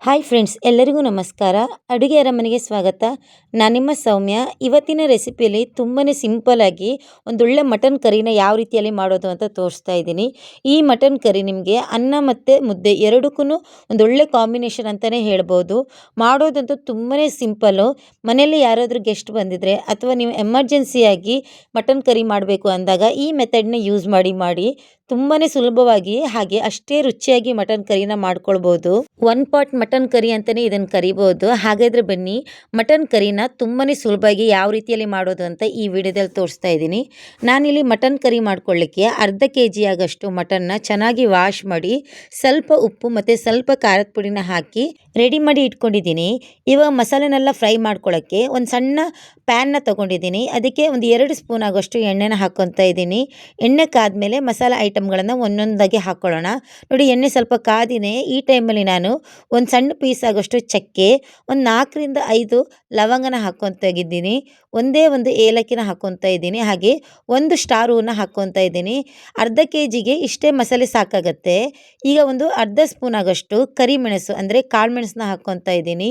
Hi friends, ಎಲ್ಲರಿಗೂ ನಮಸ್ಕಾರ. ಅಡುಗೆ ಅರಮನೆಗೆ ಸ್ವಾಗತ. ನಾನು ನಿಮ್ಮ ಸೌಮ್ಯ. ಇವತ್ತಿನ ರೆಸಿಪಿಯಲ್ಲಿ ತುಂಬಾ ಸಿಂಪಲ್ಲಾಗಿ ಒಂದೊಳ್ಳೆ ಮಟನ್ ಕರಿನ ಯಾವ ರೀತಿಯಲ್ಲಿ ಮಾಡೋದು ಅಂತ ತೋರಿಸ್ತಾ ಇದ್ದೀನಿ. ಈ ಮಟನ್ ಕರಿ ನಿಮಗೆ ಅನ್ನ ಮತ್ತು ಮುದ್ದೆ ಎರಡಕ್ಕೂ ಒಂದೊಳ್ಳೆ ಕಾಂಬಿನೇಷನ್ ಅಂತಲೇ ಹೇಳ್ಬೋದು. ಮಾಡೋದಂತೂ ತುಂಬಾ ಸಿಂಪಲ್ಲು. ಮನೆಯಲ್ಲಿ ಯಾರಾದರೂ ಗೆಸ್ಟ್ ಬಂದಿದ್ದರೆ ಅಥವಾ ನೀವು ಎಮರ್ಜೆನ್ಸಿಯಾಗಿ ಮಟನ್ ಕರಿ ಮಾಡಬೇಕು ಅಂದಾಗ ಈ ಮೆಥಡ್ನ ಯೂಸ್ ಮಾಡಿ ತುಂಬಾ ಸುಲಭವಾಗಿ ಹಾಗೆ ಅಷ್ಟೇ ರುಚಿಯಾಗಿ ಮಟನ್ ಕರಿನ ಮಾಡ್ಕೊಳ್ಬೋದು. ಒನ್ ಪಾಟ್ ಮಟನ್ ಕರಿ ಅಂತಲೇ ಇದನ್ನು ಕರಿಬೋದು. ಹಾಗಾದರೆ ಬನ್ನಿ, ಮಟನ್ ಕರಿನ ತುಂಬಾ ಸುಲಭವಾಗಿ ಯಾವ ರೀತಿಯಲ್ಲಿ ಮಾಡೋದು ಅಂತ ಈ ವಿಡಿಯೋದಲ್ಲಿ ತೋರಿಸ್ತಾ ಇದ್ದೀನಿ. ನಾನಿಲ್ಲಿ ಮಟನ್ ಕರಿ ಮಾಡ್ಕೊಳ್ಳಿಕ್ಕೆ ಅರ್ಧ kg ಆಗಷ್ಟು ಮಟನ್ನ ಚೆನ್ನಾಗಿ ವಾಶ್ ಮಾಡಿ ಸ್ವಲ್ಪ ಉಪ್ಪು ಮತ್ತು ಸ್ವಲ್ಪ ಖಾರದ ಪುಡಿನ ಹಾಕಿ ರೆಡಿ ಮಾಡಿ ಇಟ್ಕೊಂಡಿದ್ದೀನಿ. ಇವಾಗ ಮಸಾಲೆನೆಲ್ಲ ಫ್ರೈ ಮಾಡ್ಕೊಳ್ಳೋಕ್ಕೆ ಒಂದು ಸಣ್ಣ ಪ್ಯಾನ್ನ ತೊಗೊಂಡಿದ್ದೀನಿ. ಅದಕ್ಕೆ ಒಂದು 2 ಸ್ಪೂನ್ ಆಗೋಷ್ಟು ಎಣ್ಣೆನ ಹಾಕ್ಕೊತಾ ಇದ್ದೀನಿ. ಎಣ್ಣೆ ಕಾದ್ಮೇಲೆ ಮಸಾಲೆ ಐಟಮ್ಗಳನ್ನು ಒಂದೊಂದಾಗಿ ಹಾಕ್ಕೊಳ್ಳೋಣ. ನೋಡಿ, ಎಣ್ಣೆ ಸ್ವಲ್ಪ ಕಾದಿನೇ. ಈ ಟೈಮಲ್ಲಿ ನಾನು ಒಂದು ಸಣ್ಣ ಪೀಸ್ ಆಗೋಷ್ಟು ಚಕ್ಕೆ, ಒಂದು 4ರಿಂದ 5 ಲವಂಗನ ಹಾಕ್ಕೊತಾ ಇದ್ದೀನಿ, ಒಂದೇ ಒಂದು ಏಲಕ್ಕಿನ ಹಾಕ್ಕೊತಾ ಇದ್ದೀನಿ, ಹಾಗೆ ಒಂದು ಸ್ಟಾರ್ ಹೂವನ್ನ ಹಾಕ್ಕೊತಾ ಇದ್ದೀನಿ. ಅರ್ಧ kgಗೆ ಇಷ್ಟೇ ಮಸಾಲೆ ಸಾಕಾಗತ್ತೆ. ಈಗ ಒಂದು ಅರ್ಧ ಸ್ಪೂನ್ ಆಗೋಷ್ಟು ಕರಿಮೆಣಸು ಅಂದರೆ ಕಾಳುಮೆಣಸನ್ನ ಹಾಕ್ಕೊತಾ ಇದ್ದೀನಿ.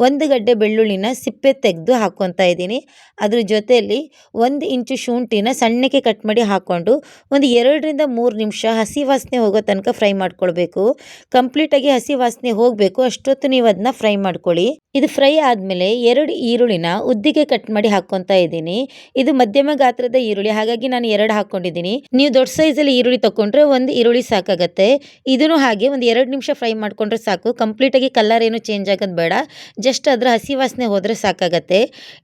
ಒಂದು ಗಡ್ಡೆ ಬೆಳ್ಳುಳ್ಳಿನ ಸಿಪ್ಪೆ ತೆಗೆದು ಹಾಕ್ಕೊತಾ ಇದ್ದೀನಿ. ಅದ್ರ ಜೊತೆಯಲ್ಲಿ 1 ಇಂಚು ಶುಂಠಿನ ಸಣ್ಣಕ್ಕೆ ಕಟ್ ಮಾಡಿ ಹಾಕ್ಕೊಂಡು ಒಂದು 2ರಿಂದ 3 ನಿಮಿಷ ಹಸಿ ವಾಸನೆ ಹೋಗೋ ತನಕ ಫ್ರೈ ಮಾಡ್ಕೊಳ್ಬೇಕು. ಕಂಪ್ಲೀಟಾಗಿ ಹಸಿ ವಾಸನೆ ಹೋಗಬೇಕು, ಅಷ್ಟೊತ್ತು ನೀವು ಅದನ್ನ ಫ್ರೈ ಮಾಡ್ಕೊಳ್ಳಿ. ಇದು ಫ್ರೈ ಆದಮೇಲೆ 2 ಈರುಳ್ಳಿನ ಉದ್ದಿಗೆ ಕಟ್ ಮಾಡಿ ಹಾಕ್ಕೊತಾ ಇದ್ದೀನಿ. ಇದು ಮಧ್ಯಮ ಗಾತ್ರದ ಈರುಳ್ಳಿ, ಹಾಗಾಗಿ ನಾನು 2 ಹಾಕ್ಕೊಂಡಿದ್ದೀನಿ. ನೀವು ದೊಡ್ಡ ಸೈಜಲ್ಲಿ ಈರುಳ್ಳಿ ತೊಗೊಂಡ್ರೆ ಒಂದು ಈರುಳ್ಳಿ ಸಾಕಾಗತ್ತೆ. ಇದನ್ನು ಹಾಗೆ ಒಂದು 2 ನಿಮಿಷ ಫ್ರೈ ಮಾಡ್ಕೊಂಡ್ರೆ ಸಾಕು. ಕಂಪ್ಲೀಟಾಗಿ ಕಲರ್ ಏನು ಚೇಂಜ್ ಆಗೋದು ಬೇಡ, ಜಸ್ಟ್ ಅದರ ಹಸಿ ವಾಸನೆ ಹೋದರೆ ಸಾಕಾಗತ್ತೆ.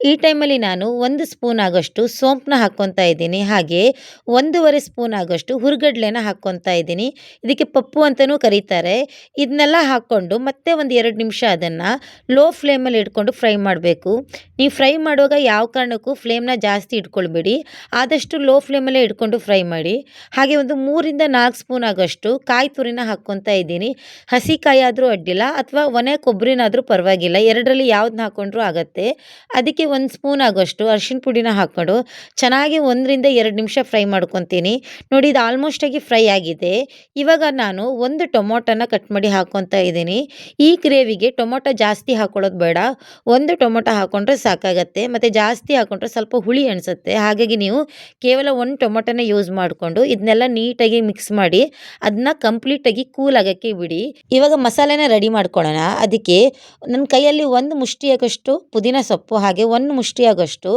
ಈ ಟೈಮಲ್ಲಿ ನಾನು 1 ಸ್ಪೂನ್ ಆಗೋಷ್ಟು ಸೋಂಪನ್ನ ಹಾಕ್ಕೊತಾ ಇದ್ದೀನಿ, ಹಾಗೆ 1.5 ಸ್ಪೂನ್ ಆಗೋಷ್ಟು ಹುರ್ಗಡ್ಲೆನ ಹಾಕ್ಕೊತಾ ಇದ್ದೀನಿ. ಇದಕ್ಕೆ ಪಪ್ಪು ಅಂತಲೂ ಕರೀತಾರೆ. ಇದನ್ನೆಲ್ಲ ಹಾಕ್ಕೊಂಡು ಮತ್ತೆ ಒಂದು 2 ನಿಮಿಷ ಅದನ್ನು ಲೋ ಫ್ಲೇಮಲ್ಲಿ ಇಟ್ಕೊಂಡು ಫ್ರೈ ಮಾಡಬೇಕು. ನೀವು ಫ್ರೈ ಮಾಡುವಾಗ ಯಾವ ಕಾರಣಕ್ಕೂ ಫ್ಲೇಮ್ನ ಜಾಸ್ತಿ ಇಟ್ಕೊಳ್ಬೇಡಿ, ಆದಷ್ಟು ಲೋ ಫ್ಲೇಮಲ್ಲೇ ಇಟ್ಕೊಂಡು ಫ್ರೈ ಮಾಡಿ. ಹಾಗೆ ಒಂದು 3ರಿಂದ 4 ಸ್ಪೂನ್ ಆಗೋಷ್ಟು ಕಾಯಿ ತುರಿನ ಹಾಕ್ಕೊತಾ ಇದ್ದೀನಿ. ಹಸಿ ಕಾಯಿ ಆದರೂ ಅಡ್ಡಿಲ್ಲ ಅಥವಾ ಒಣ ಕೊಬ್ಬರಿನಾದರೂ ಪರವಾಗಿಲ್ಲ, ಎರಡರಲ್ಲಿ ಯಾವ್ದನ್ನ ಹಾಕ್ಕೊಂಡ್ರೂ ಆಗುತ್ತೆ. ಅದಕ್ಕೆ 1 ಸ್ಪೂನ್ ಆಗೋಷ್ಟು ಅರಿಶಿನ ಪುಡಿನ ಹಾಕ್ಕೊಂಡು ಚೆನ್ನಾಗಿ 1ರಿಂದ 2 ನಿಮಿಷ ಫ್ರೈ ಮಾಡ್ಕೊತೀನಿ. ನೋಡಿ, ಇದು ಆಲ್ಮೋಸ್ಟ್ ಆಗಿ ಫ್ರೈ ಆಗಿದೆ. ಇವಾಗ ನಾನು ಒಂದು ಟೊಮೊಟೊನ ಕಟ್ ಮಾಡಿ ಹಾಕ್ಕೊತಾ ಇದ್ದೀನಿ. ಈ ಗ್ರೇವಿಗೆ ಟೊಮೊಟೊ ಜಾಸ್ತಿ ಹಾಕ್ಕೊಳ್ಳೋದು ಬೇಡ, ಒಂದು ಟೊಮೊಟೊ ಹಾಕ್ಕೊಂಡ್ರೆ ಸಾಕಾಗತ್ತೆ. ಮತ್ತು ಜಾಸ್ತಿ ಹಾಕ್ಕೊಂಡ್ರೆ ಸ್ವಲ್ಪ ಹುಳಿ ಅನಿಸುತ್ತೆ, ಹಾಗಾಗಿ ನೀವು ಕೇವಲ 1 ಟೊಮೊಟೊನ ಯೂಸ್ ಮಾಡಿಕೊಂಡು ಇದನ್ನೆಲ್ಲ ನೀಟಾಗಿ ಮಿಕ್ಸ್ ಮಾಡಿ ಅದನ್ನ ಕಂಪ್ಲೀಟಾಗಿ ಕೂಲ್ ಆಗೋಕ್ಕೆ ಬಿಡಿ. ಇವಾಗ ಮಸಾಲೆನ ರೆಡಿ ಮಾಡ್ಕೊಳ್ಳೋಣ. ಅದಕ್ಕೆ ನನ್ನ ಕೈಯಲ್ಲಿ 1 ಮುಷ್ಟಿಯಾಗಷ್ಟು ಪುದೀನ ಸೊಪ್ಪು ಹಾಗೆ 1 ಮುಷ್ಟಿಯಾಗಷ್ಟು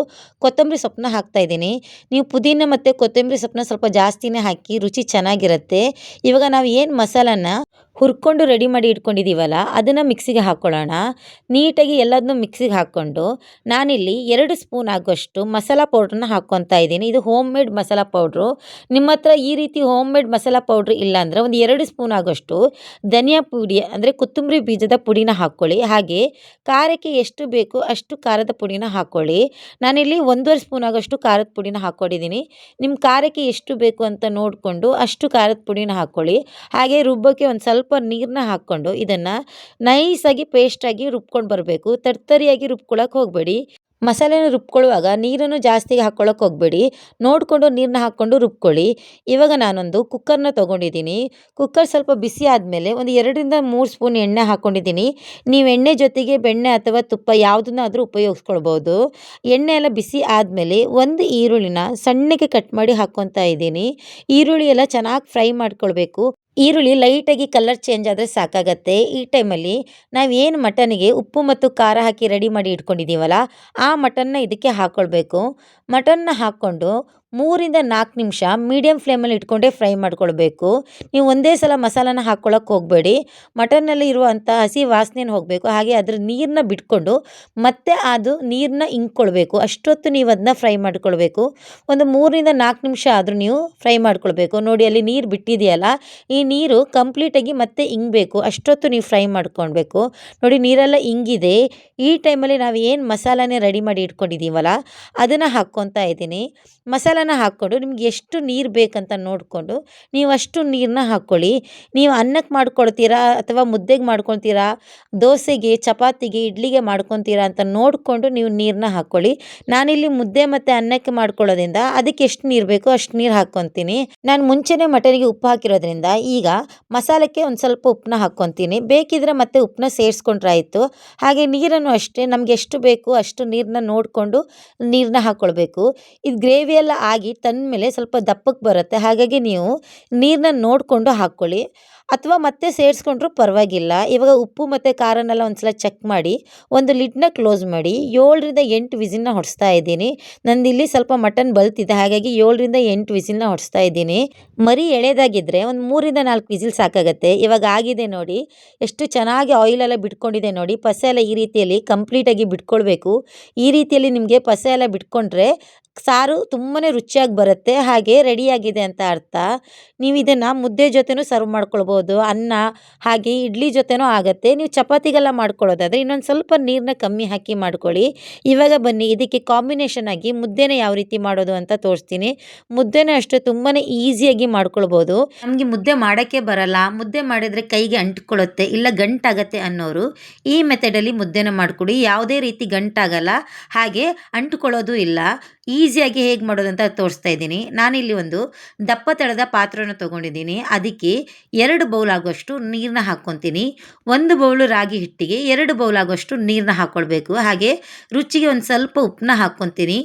ಕೊತ್ತಂಬರಿ ಸೊಪ್ಪನ್ನ ಹಾಕ್ತಾ ಇದ್ದೀನಿ. ನೀವು ಪುದೀನ ಮತ್ತು ಕೊತ್ತಂಬರಿ ಸೊಪ್ಪನ್ನ ಸ್ವಲ್ಪ ಜಾಸ್ತಿನೇ ಹಾಕಿ, ರುಚಿ ಚೆನ್ನಾಗಿರುತ್ತೆ. ಇವಾಗ ನಾವು ಏನು ಮಸಾಲನ ಹುರ್ಕೊಂಡು ರೆಡಿ ಮಾಡಿ ಇಟ್ಕೊಂಡಿದ್ದೀವಲ್ಲ ಅದನ್ನು ಮಿಕ್ಸಿಗೆ ಹಾಕ್ಕೊಳ್ಳೋಣ. ನೀಟಾಗಿ ಎಲ್ಲದನ್ನೂ ಮಿಕ್ಸಿಗೆ ಹಾಕ್ಕೊಂಡು ನಾನಿಲ್ಲಿ 2 ಸ್ಪೂನ್ ಆಗೋಷ್ಟು ಮಸಾಲ ಪೌಡ್ರನ್ನ ಹಾಕ್ಕೊತಾ ಇದ್ದೀನಿ. ಇದು ಹೋಮ್ ಮೇಡ್ ಮಸಾಲ ಪೌಡ್ರು. ನಿಮ್ಮ ಹತ್ರ ಈ ರೀತಿ ಹೋಮ್ ಮೇಡ್ ಮಸಾಲ ಪೌಡ್ರ್ ಇಲ್ಲಾಂದರೆ ಒಂದು 2 ಸ್ಪೂನ್ ಆಗೋಷ್ಟು ಧನಿಯಾ ಪುಡಿ ಅಂದರೆ ಕೊತ್ತಂಬರಿ ಬೀಜದ ಪುಡಿನ ಹಾಕ್ಕೊಳ್ಳಿ. ಹಾಗೆ ಖಾರಕ್ಕೆ ಎಷ್ಟು ಬೇಕು ಅಷ್ಟು ಖಾರದ ಪುಡಿನ ಹಾಕ್ಕೊಳ್ಳಿ. ನಾನಿಲ್ಲಿ 1.5 ಸ್ಪೂನ್ ಆಗೋಷ್ಟು ಖಾರದ ಪುಡಿನ ಹಾಕ್ಕೊಂಡಿದ್ದೀನಿ. ನಿಮ್ಮ ಖಾರಕ್ಕೆ ಎಷ್ಟು ಬೇಕು ಅಂತ ನೋಡಿಕೊಂಡು ಅಷ್ಟು ಖಾರದ ಪುಡಿನ ಹಾಕ್ಕೊಳ್ಳಿ. ಹಾಗೆ ರುಬ್ಬೋಕ್ಕೆ ಒಂದು ಸ್ವಲ್ಪ ನೀರನ್ನ ಹಾಕ್ಕೊಂಡು ಇದನ್ನು ನೈಸಾಗಿ ಪೇಸ್ಟಾಗಿ ರುಬ್ಕೊಂಡು ಬರಬೇಕು. ತರ್ತರಿಯಾಗಿ ರುಬ್ಕೊಳ್ಳೋಕೆ ಹೋಗಬೇಡಿ. ಮಸಾಲೆನ ರುಬ್ಕೊಳ್ಳುವಾಗ ನೀರನ್ನು ಜಾಸ್ತಿ ಹಾಕ್ಕೊಳ್ಳೋಕೆ ಹೋಗಬೇಡಿ, ನೋಡಿಕೊಂಡು ನೀರನ್ನ ಹಾಕ್ಕೊಂಡು ರುಬ್ಕೊಳ್ಳಿ. ಇವಾಗ ನಾನೊಂದು ಕುಕ್ಕರ್ನ ತೊಗೊಂಡಿದ್ದೀನಿ. ಕುಕ್ಕರ್ ಸ್ವಲ್ಪ ಬಿಸಿ ಆದಮೇಲೆ ಒಂದು 2ರಿಂದ 3 ಸ್ಪೂನ್ ಎಣ್ಣೆ ಹಾಕ್ಕೊಂಡಿದ್ದೀನಿ. ನೀವು ಎಣ್ಣೆ ಜೊತೆಗೆ ಬೆಣ್ಣೆ ಅಥವಾ ತುಪ್ಪ ಯಾವುದನ್ನಾದರೂ ಉಪಯೋಗಿಸ್ಕೊಳ್ಬೋದು. ಎಣ್ಣೆ ಎಲ್ಲ ಬಿಸಿ ಆದಮೇಲೆ 1 ಈರುಳ್ಳಿನ ಸಣ್ಣಕ್ಕೆ ಕಟ್ ಮಾಡಿ ಹಾಕ್ಕೊತಾ ಇದ್ದೀನಿ. ಈರುಳ್ಳಿ ಎಲ್ಲ ಚೆನ್ನಾಗಿ ಫ್ರೈ ಮಾಡ್ಕೊಳ್ಬೇಕು. ಈರುಳ್ಳಿ ಲೈಟಾಗಿ ಕಲರ್ ಚೇಂಜ್ ಆದರೆ ಸಾಕಾಗತ್ತೆ. ಈ ಟೈಮಲ್ಲಿ ನಾವೇನು ಮಟನಿಗೆ ಉಪ್ಪು ಮತ್ತು ಖಾರ ಹಾಕಿ ರೆಡಿ ಮಾಡಿ ಇಟ್ಕೊಂಡಿದ್ದೀವಲ್ಲ ಆ ಮಟನ್ನ ಇದಕ್ಕೆ ಹಾಕ್ಕೊಳ್ಬೇಕು. ಮಟನ್ನ ಹಾಕ್ಕೊಂಡು 3ರಿಂದ 4 ನಿಮಿಷ ಮೀಡಿಯಮ್ ಫ್ಲೇಮಲ್ಲಿ ಇಟ್ಕೊಂಡೇ ಫ್ರೈ ಮಾಡ್ಕೊಳ್ಬೇಕು. ನೀವು ಒಂದೇ ಸಲ ಮಸಾಲಾನ ಹಾಕ್ಕೊಳ್ಳೋಕೆ ಹೋಗಬೇಡಿ. ಮಟನ್ನಲ್ಲಿ ಇರುವಂಥ ಹಸಿ ವಾಸನೆನ ಹೋಗಬೇಕು, ಹಾಗೆ ಅದ್ರ ನೀರನ್ನ ಬಿಟ್ಕೊಂಡು ಮತ್ತೆ ಅದು ನೀರನ್ನ ಇಂಗ್ಕೊಳ್ಬೇಕು. ಅಷ್ಟೊತ್ತು ನೀವು ಅದನ್ನ ಫ್ರೈ ಮಾಡ್ಕೊಳ್ಬೇಕು. ಒಂದು 3ರಿಂದ 4 ನಿಮಿಷ ಆದರೂ ನೀವು ಫ್ರೈ ಮಾಡ್ಕೊಳ್ಬೇಕು. ನೋಡಿ, ಅಲ್ಲಿ ನೀರು ಬಿಟ್ಟಿದೆಯಲ್ಲ, ಈ ನೀರು ಕಂಪ್ಲೀಟಾಗಿ ಮತ್ತೆ ಇಂಗಬೇಕು, ಅಷ್ಟೊತ್ತು ನೀವು ಫ್ರೈ ಮಾಡ್ಕೊಳ್ಬೇಕು. ನೋಡಿ, ನೀರೆಲ್ಲ ಇಂಗಿದೆ. ಈ ಟೈಮಲ್ಲಿ ನಾವು ಏನು ಮಸಾಲಾನೇ ರೆಡಿ ಮಾಡಿ ಇಟ್ಕೊಂಡಿದ್ದೀವಲ್ಲ ಅದನ್ನು ಹಾಕ್ಕೊತಾ ಇದ್ದೀನಿ. ಮಸಾಲ ಮಸಾಲನ ಹಾಕ್ಕೊಂಡು ನಿಮ್ಗೆ ಎಷ್ಟು ನೀರು ಬೇಕಂತ ನೋಡಿಕೊಂಡು ನೀವು ಅಷ್ಟು ನೀರನ್ನ ಹಾಕ್ಕೊಳ್ಳಿ. ನೀವು ಅನ್ನಕ್ಕೆ ಮಾಡ್ಕೊಳ್ತೀರಾ ಅಥವಾ ಮುದ್ದೆಗೆ ಮಾಡ್ಕೊಳ್ತೀರಾ, ದೋಸೆಗೆ, ಚಪಾತಿಗೆ, ಇಡ್ಲಿಗೆ ಮಾಡ್ಕೊತೀರಾ ಅಂತ ನೋಡಿಕೊಂಡು ನೀವು ನೀರನ್ನ ಹಾಕ್ಕೊಳ್ಳಿ. ನಾನಿಲ್ಲಿ ಮುದ್ದೆ ಮತ್ತು ಅನ್ನಕ್ಕೆ ಮಾಡ್ಕೊಳ್ಳೋದ್ರಿಂದ ಅದಕ್ಕೆ ಎಷ್ಟು ನೀರು ಬೇಕೋ ಅಷ್ಟು ನೀರು ಹಾಕ್ಕೊತೀನಿ. ನಾನು ಮುಂಚೆನೇ ಮಟನಿಗೆ ಉಪ್ಪು ಹಾಕಿರೋದ್ರಿಂದ ಈಗ ಮಸಾಲಕ್ಕೆ ಒಂದು ಸ್ವಲ್ಪ ಉಪ್ಪನ್ನ ಹಾಕ್ಕೊತೀನಿ. ಬೇಕಿದ್ರೆ ಮತ್ತೆ ಉಪ್ಪನ್ನ ಸೇರಿಸ್ಕೊಂಡ್ರೆ ಆಯಿತು. ಹಾಗೆ ನೀರನ್ನು ಅಷ್ಟೇ ನಮಗೆ ಎಷ್ಟು ಬೇಕು ಅಷ್ಟು ನೀರನ್ನ ನೋಡಿಕೊಂಡು ನೀರನ್ನ ಹಾಕ್ಕೊಳ್ಬೇಕು. ಇದು ಗ್ರೇವಿ ಎಲ್ಲ ಆಗಿ ತಂದಮೇಲೆ ಸ್ವಲ್ಪ ದಪ್ಪಕ್ಕೆ ಬರುತ್ತೆ. ಹಾಗಾಗಿ ನೀವು ನೀರನ್ನ ನೋಡಿಕೊಂಡು ಹಾಕ್ಕೊಳ್ಳಿ, ಅಥವಾ ಮತ್ತೆ ಸೇರಿಸ್ಕೊಂಡ್ರೂ ಪರವಾಗಿಲ್ಲ. ಇವಾಗ ಉಪ್ಪು ಮತ್ತು ಖಾರನೆಲ್ಲ ಒಂದ್ಸಲ ಚೆಕ್ ಮಾಡಿ ಒಂದು ಲಿಡ್ನ ಕ್ಲೋಸ್ ಮಾಡಿ 7ರಿಂದ 8 ವಿಸಿಲ್ನ ಹೊಡಿಸ್ತಾ ಇದ್ದೀನಿ. ನಂದಿಲ್ಲಿ ಸ್ವಲ್ಪ ಮಟನ್ ಬಲ್ತಿದೆ, ಹಾಗಾಗಿ 7ರಿಂದ 8 ವಿಸಿಲ್ನ ಹೊಡಿಸ್ತಾ ಇದ್ದೀನಿ. ಮರಿ ಎಳೆದಾಗಿದ್ದರೆ ಒಂದು 3ರಿಂದ 4 ವಿಸಿಲ್ ಸಾಕಾಗತ್ತೆ. ಇವಾಗ ಆಗಿದೆ ನೋಡಿ, ಎಷ್ಟು ಚೆನ್ನಾಗಿ ಆಯಿಲೆಲ್ಲ ಬಿಟ್ಕೊಂಡಿದೆ ನೋಡಿ. ಪಸೆ ಎಲ್ಲ ಈ ರೀತಿಯಲ್ಲಿ ಕಂಪ್ಲೀಟಾಗಿ ಬಿಟ್ಕೊಳ್ಬೇಕು. ಈ ರೀತಿಯಲ್ಲಿ ನಿಮಗೆ ಪಸೆ ಎಲ್ಲ ಬಿಟ್ಕೊಂಡ್ರೆ ಸಾರು ತುಂಬಾ ರುಚಿಯಾಗಿ ಬರುತ್ತೆ, ಹಾಗೆ ರೆಡಿಯಾಗಿದೆ ಅಂತ ಅರ್ಥ. ನೀವು ಇದನ್ನು ಮುದ್ದೆ ಜೊತೆನೂ ಸರ್ವ್ ಮಾಡ್ಕೊಳ್ಬೋದು, ಅನ್ನ ಹಾಗೆ ಇಡ್ಲಿ ಜೊತೆನೂ ಆಗುತ್ತೆ. ನೀವು ಚಪಾತಿಗೆಲ್ಲ ಮಾಡ್ಕೊಳ್ಳೋದಾದರೆ ಇನ್ನೊಂದು ಸ್ವಲ್ಪ ನೀರನ್ನ ಕಮ್ಮಿ ಹಾಕಿ ಮಾಡ್ಕೊಳ್ಳಿ. ಇವಾಗ ಬನ್ನಿ ಇದಕ್ಕೆ ಕಾಂಬಿನೇಷನ್ ಆಗಿ ಮುದ್ದೆನ ಯಾವ ರೀತಿ ಮಾಡೋದು ಅಂತ ತೋರಿಸ್ತೀನಿ. ಮುದ್ದೆನೇ ಅಷ್ಟೇ ತುಂಬಾ ಈಸಿಯಾಗಿ ಮಾಡ್ಕೊಳ್ಬೋದು. ನಮಗೆ ಮುದ್ದೆ ಮಾಡೋಕ್ಕೆ ಬರಲ್ಲ, ಮುದ್ದೆ ಮಾಡಿದರೆ ಕೈಗೆ ಅಂಟ್ಕೊಳ್ಳುತ್ತೆ ಇಲ್ಲ ಗಂಟಾಗತ್ತೆ ಅನ್ನೋರು ಈ ಮೆಥಡಲ್ಲಿ ಮುದ್ದೆನ ಮಾಡಿಕೊಡಿ. ಯಾವುದೇ ರೀತಿ ಗಂಟಾಗಲ್ಲ, ಹಾಗೆ ಅಂಟುಕೊಳ್ಳೋದು ಇಲ್ಲ. ಈಸಿಯಾಗಿ ಹೇಗೆ ಮಾಡೋದಂತ ತೋರಿಸ್ತಾ ಇದ್ದೀನಿ. ನಾನಿಲ್ಲಿ ಒಂದು ದಪ್ಪ ತಳದ ಪಾತ್ರೆನ ತೊಗೊಂಡಿದ್ದೀನಿ. ಅದಕ್ಕೆ 2 ಬೌಲ್ ಆಗುವಷ್ಟು ನೀರನ್ನ ಹಾಕ್ಕೊತೀನಿ. 1 ಬೌಲು ರಾಗಿ ಹಿಟ್ಟಿಗೆ 2 ಬೌಲ್ ಆಗುವಷ್ಟು ನೀರನ್ನ ಹಾಕ್ಕೊಳ್ಬೇಕು. ಹಾಗೆ ರುಚಿಗೆ ಒಂದು ಸ್ವಲ್ಪ ಉಪ್ಪನ್ನ ಹಾಕ್ಕೊತೀನಿ.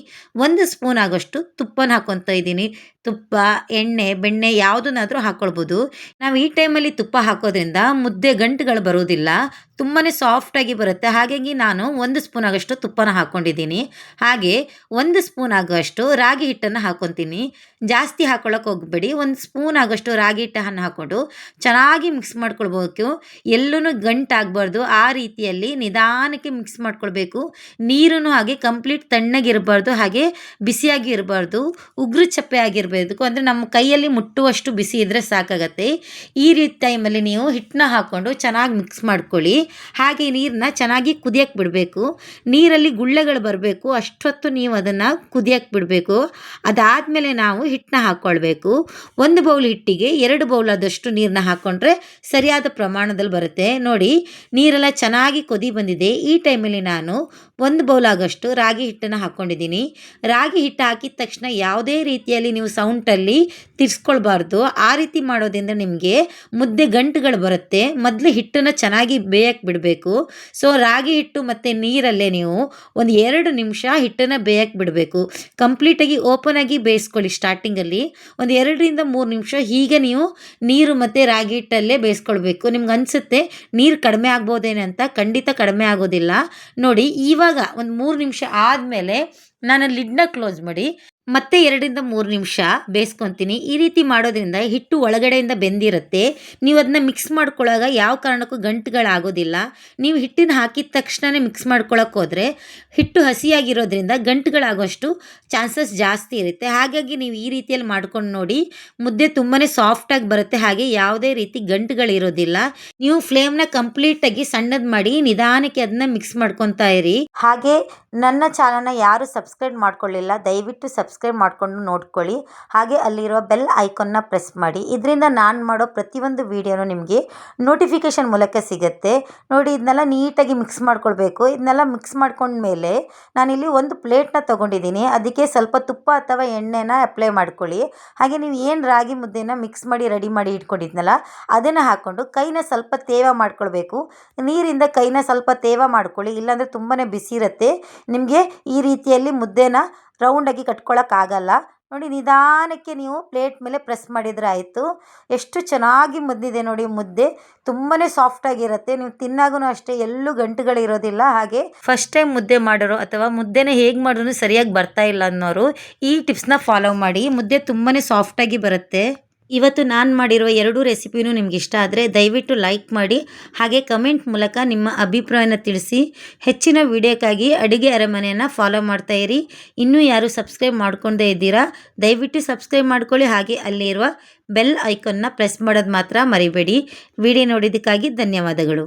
1 ಸ್ಪೂನ್ ಆಗೋಷ್ಟು ತುಪ್ಪನ ಹಾಕ್ಕೊತಾ ಇದ್ದೀನಿ. ತುಪ್ಪ, ಎಣ್ಣೆ, ಬೆಣ್ಣೆ ಯಾವುದನ್ನಾದರೂ ಹಾಕ್ಕೊಳ್ಬೋದು. ನಾವು ಈ ಟೈಮಲ್ಲಿ ತುಪ್ಪ ಹಾಕೋದ್ರಿಂದ ಮುದ್ದೆ ಗಂಟುಗಳು ಬರೋದಿಲ್ಲ, ತುಂಬಾ ಸಾಫ್ಟಾಗಿ ಬರುತ್ತೆ. ಹಾಗಾಗಿ ನಾನು 1 ಸ್ಪೂನ್ ಆಗೋಷ್ಟು ತುಪ್ಪನ ಹಾಕ್ಕೊಂಡಿದ್ದೀನಿ. ಹಾಗೆ 1 ಸ್ಪೂನ್ ಆಗೋಷ್ಟು ರಾಗಿ ಹಿಟ್ಟನ್ನು ಹಾಕ್ಕೊತೀನಿ. ಜಾಸ್ತಿ ಹಾಕ್ಕೊಳ್ಳೋಕೆ ಹೋಗಬೇಡಿ. 1 ಸ್ಪೂನ್ ಆಗೋಷ್ಟು ರಾಗಿ ಹಿಟ್ಟನ್ನು ಹಾಕ್ಕೊಂಡು ಚೆನ್ನಾಗಿ ಮಿಕ್ಸ್ ಮಾಡ್ಕೊಳ್ಬೇಕು. ಎಲ್ಲೂ ಗಂಟಾಗಬಾರ್ದು, ಆ ರೀತಿಯಲ್ಲಿ ನಿಧಾನಕ್ಕೆ ಮಿಕ್ಸ್ ಮಾಡ್ಕೊಳ್ಬೇಕು. ನೀರೂ ಹಾಗೆ ಕಂಪ್ಲೀಟ್ ತಣ್ಣಗಿರಬಾರ್ದು, ಹಾಗೆ ಬಿಸಿಯಾಗಿ ಇರಬಾರ್ದು, ಉಗುರು ಚಪ್ಪೆ ಆಗಿರಬೇಕು. ಅಂದರೆ ನಮ್ಮ ಕೈಯಲ್ಲಿ ಮುಟ್ಟುವಷ್ಟು ಬಿಸಿ ಇದ್ದರೆ ಸಾಕಾಗತ್ತೆ. ಈ ರೀತಿ ಟೈಮಲ್ಲಿ ನೀವು ಹಿಟ್ಟನ್ನ ಹಾಕ್ಕೊಂಡು ಚೆನ್ನಾಗಿ ಮಿಕ್ಸ್ ಮಾಡ್ಕೊಳ್ಳಿ. ಹಾಗೆ ನೀರನ್ನ ಚೆನ್ನಾಗಿ ಕುದಿಯಕ್ಕೆ ಬಿಡಬೇಕು. ನೀರಲ್ಲಿ ಗುಳ್ಳೆಗಳು ಬರಬೇಕು, ಅಷ್ಟೊತ್ತು ನೀವು ಅದನ್ನು ಕುದಿಯಕ್ಕೆ ಬಿಡಬೇಕು. ಅದಾದಮೇಲೆ ನಾವು ಹಿಟ್ಟನ್ನ ಹಾಕ್ಕೊಳ್ಬೇಕು. 1 ಬೌಲ್ ಹಿಟ್ಟಿಗೆ 2 ಬೌಲ್ ಆದಷ್ಟು ನೀರನ್ನ ಹಾಕ್ಕೊಂಡ್ರೆ ಸರಿಯಾದ ಪ್ರಮಾಣದಲ್ಲಿ ಬರುತ್ತೆ. ನೋಡಿ, ನೀರೆಲ್ಲ ಚೆನ್ನಾಗಿ ಕೊದಿ ಬಂದಿದೆ. ಈ ಟೈಮಲ್ಲಿ ನಾನು 1 ಬೌಲ್ ಆಗೋಷ್ಟು ರಾಗಿ ಹಿಟ್ಟನ್ನು ಹಾಕ್ಕೊಂಡಿದ್ದೀನಿ. ರಾಗಿ ಹಿಟ್ಟು ಹಾಕಿದ ತಕ್ಷಣ ಯಾವುದೇ ರೀತಿಯಲ್ಲಿ ನೀವು ಸೌಂಟಲ್ಲಿ ತಿರ್ಸ್ಕೊಳ್ಬಾರ್ದು. ಆ ರೀತಿ ಮಾಡೋದ್ರಿಂದ ನಿಮಗೆ ಮುದ್ದೆ ಗಂಟುಗಳು ಬರುತ್ತೆ. ಮೊದಲು ಹಿಟ್ಟನ್ನು ಚೆನ್ನಾಗಿ ಬೇಯಕ್ಕೆ ಬಿಡಬೇಕು. ಸೊ ರಾಗಿ ಹಿಟ್ಟು ಮತ್ತು ನೀರಲ್ಲೇ ನೀವು ಒಂದು 2 ನಿಮಿಷ ಹಿಟ್ಟನ್ನು ಬೇಯಕ್ಕೆ ಬಿಡಬೇಕು. ಕಂಪ್ಲೀಟಾಗಿ ಓಪನ್ ಆಗಿ ಬೇಯಿಸ್ಕೊಳ್ಳಿ. ಸ್ಟಾರ್ಟಿಂಗಲ್ಲಿ ಒಂದು 2ರಿಂದ 3 ನಿಮಿಷ ಹೀಗೆ ನೀವು ನೀರು ಮತ್ತು ರಾಗಿ ಹಿಟ್ಟಲ್ಲೇ ಬೇಯಿಸ್ಕೊಳ್ಬೇಕು. ನಿಮ್ಗೆ ಅನಿಸುತ್ತೆ ನೀರು ಕಡಿಮೆ ಆಗ್ಬೋದೇನೆ ಅಂತ, ಖಂಡಿತ ಕಡಿಮೆ ಆಗೋದಿಲ್ಲ. ನೋಡಿ, ಇವಾಗ ಒಂದು 3 ನಿಮಿಷ ಆದಮೇಲೆ ನಾನು ಲಿಡ್ನ ಕ್ಲೋಸ್ ಮಾಡಿ ಮತ್ತೆ 2ರಿಂದ 3 ನಿಮಿಷ ಬೇಯಿಸ್ಕೊತೀನಿ. ಈ ರೀತಿ ಮಾಡೋದ್ರಿಂದ ಹಿಟ್ಟು ಒಳಗಡೆಯಿಂದ ಬೆಂದಿರುತ್ತೆ. ನೀವು ಅದನ್ನ ಮಿಕ್ಸ್ ಮಾಡ್ಕೊಳ್ಳೋವಾಗ ಯಾವ ಕಾರಣಕ್ಕೂ ಗಂಟುಗಳಾಗೋದಿಲ್ಲ. ನೀವು ಹಿಟ್ಟನ್ನು ಹಾಕಿದ ತಕ್ಷಣವೇ ಮಿಕ್ಸ್ ಮಾಡ್ಕೊಳ್ಳೋಕೆ ಹೋದರೆ ಹಿಟ್ಟು ಹಸಿಯಾಗಿರೋದ್ರಿಂದ ಗಂಟುಗಳಾಗೋಷ್ಟು ಚಾನ್ಸಸ್ ಜಾಸ್ತಿ ಇರುತ್ತೆ. ಹಾಗಾಗಿ ನೀವು ಈ ರೀತಿಯಲ್ಲಿ ಮಾಡ್ಕೊಂಡು ನೋಡಿ, ಮುದ್ದೆ ತುಂಬಾ ಸಾಫ್ಟಾಗಿ ಬರುತ್ತೆ, ಹಾಗೆ ಯಾವುದೇ ರೀತಿ ಗಂಟುಗಳಿರೋದಿಲ್ಲ. ನೀವು ಫ್ಲೇಮ್ನ ಕಂಪ್ಲೀಟಾಗಿ ಸಣ್ಣದು ಮಾಡಿ ನಿಧಾನಕ್ಕೆ ಅದನ್ನ ಮಿಕ್ಸ್ ಮಾಡ್ಕೊತಾ ಇರಿ. ಹಾಗೆ ನನ್ನ ಚಾನಲ್ನ ಯಾರು ಸಬ್ಸ್ಕ್ರೈಬ್ ಮಾಡ್ಕೊಳ್ಳಿಲ್ಲ ದಯವಿಟ್ಟು ಸಬ್ಸ್ಕ್ರೈಬ್ ಮಾಡಿಕೊಂಡು ನೋಡ್ಕೊಳ್ಳಿ. ಹಾಗೆ ಅಲ್ಲಿರೋ ಬೆಲ್ ಐಕಾನ್ನ ಪ್ರೆಸ್ ಮಾಡಿ. ಇದರಿಂದ ನಾನು ಮಾಡೋ ಪ್ರತಿಯೊಂದು ವೀಡಿಯೋನು ನಿಮಗೆ ನೋಟಿಫಿಕೇಷನ್ ಮೂಲಕ ಸಿಗುತ್ತೆ. ನೋಡಿ, ಇದನ್ನೆಲ್ಲ ನೀಟಾಗಿ ಮಿಕ್ಸ್ ಮಾಡ್ಕೊಳ್ಬೇಕು. ಇದನ್ನೆಲ್ಲ ಮಿಕ್ಸ್ ಮಾಡ್ಕೊಂಡ್ಮೇಲೆ ನಾನಿಲ್ಲಿ ಒಂದು ಪ್ಲೇಟ್ನ ತೊಗೊಂಡಿದ್ದೀನಿ. ಅದಕ್ಕೆ ಸ್ವಲ್ಪ ತುಪ್ಪ ಅಥವಾ ಎಣ್ಣೆನ ಅಪ್ಲೈ ಮಾಡ್ಕೊಳ್ಳಿ. ಹಾಗೆ ನೀವು ಏನು ರಾಗಿ ಮುದ್ದೆನ ಮಿಕ್ಸ್ ಮಾಡಿ ರೆಡಿ ಮಾಡಿ ಇಟ್ಕೊಂಡಿದ್ನಲ್ಲ ಅದನ್ನು ಹಾಕ್ಕೊಂಡು ಕೈನ ಸ್ವಲ್ಪ ತೇವ ಮಾಡ್ಕೊಳ್ಬೇಕು. ನೀರಿಂದ ಕೈನ ಸ್ವಲ್ಪ ತೇವ ಮಾಡ್ಕೊಳ್ಳಿ, ಇಲ್ಲಾಂದರೆ ತುಂಬಾ ಬಿಸಿ ಇರುತ್ತೆ. ನಿಮಗೆ ಈ ರೀತಿಯಲ್ಲಿ ಮುದ್ದೆನ ರೌಂಡಾಗಿ ಕಟ್ಕೊಳ್ಳೋಕ್ಕಾಗಲ್ಲ. ನೋಡಿ, ನಿಧಾನಕ್ಕೆ ನೀವು ಪ್ಲೇಟ್ ಮೇಲೆ ಪ್ರೆಸ್ ಮಾಡಿದರೆ ಆಯಿತು. ಎಷ್ಟು ಚೆನ್ನಾಗಿ ಬಂದಿದೆ ನೋಡಿ ಮುದ್ದೆ, ತುಂಬಾ ಸಾಫ್ಟಾಗಿರುತ್ತೆ. ನೀವು ತಿನ್ನಾಗೂ ಅಷ್ಟೇ ಎಲ್ಲೂ ಗಂಟುಗಳಿರೋದಿಲ್ಲ. ಹಾಗೆ ಫಸ್ಟ್ ಟೈಮ್ ಮುದ್ದೆ ಮಾಡೋರು ಅಥವಾ ಮುದ್ದೆನ ಹೇಗೆ ಮಾಡಿದ್ರು ಸರಿಯಾಗಿ ಬರ್ತಾ ಇಲ್ಲ ಅನ್ನೋರು ಈ ಟಿಪ್ಸ್ನ ಫಾಲೋ ಮಾಡಿ, ಮುದ್ದೆ ತುಂಬಾ ಸಾಫ್ಟಾಗಿ ಬರುತ್ತೆ. ಇವತ್ತು ನಾನು ಮಾಡಿರುವ 2 ರೆಸಿಪಿನೂ ನಿಮ್ಗೆ ಇಷ್ಟ ಆದರೆ ದಯವಿಟ್ಟು ಲೈಕ್ ಮಾಡಿ, ಹಾಗೆ ಕಮೆಂಟ್ ಮೂಲಕ ನಿಮ್ಮ ಅಭಿಪ್ರಾಯನ ತಿಳಿಸಿ. ಹೆಚ್ಚಿನ ವಿಡಿಯೋಕ್ಕಾಗಿ ಅಡುಗೆ ಅರಮನೆಯನ್ನು ಫಾಲೋ ಮಾಡ್ತಾಯಿರಿ. ಇನ್ನೂ ಯಾರು ಸಬ್ಸ್ಕ್ರೈಬ್ ಮಾಡ್ಕೊಂಡೇ ಇದ್ದೀರಾ ದಯವಿಟ್ಟು ಸಬ್ಸ್ಕ್ರೈಬ್ ಮಾಡ್ಕೊಳ್ಳಿ. ಹಾಗೆ ಅಲ್ಲೇ ಇರುವ ಬೆಲ್ ಐಕಾನ್ನ ಪ್ರೆಸ್ ಮಾಡೋದು ಮಾತ್ರ ಮರಿಬೇಡಿ. ವಿಡಿಯೋ ನೋಡಿದ್ದಕ್ಕಾಗಿ ಧನ್ಯವಾದಗಳು.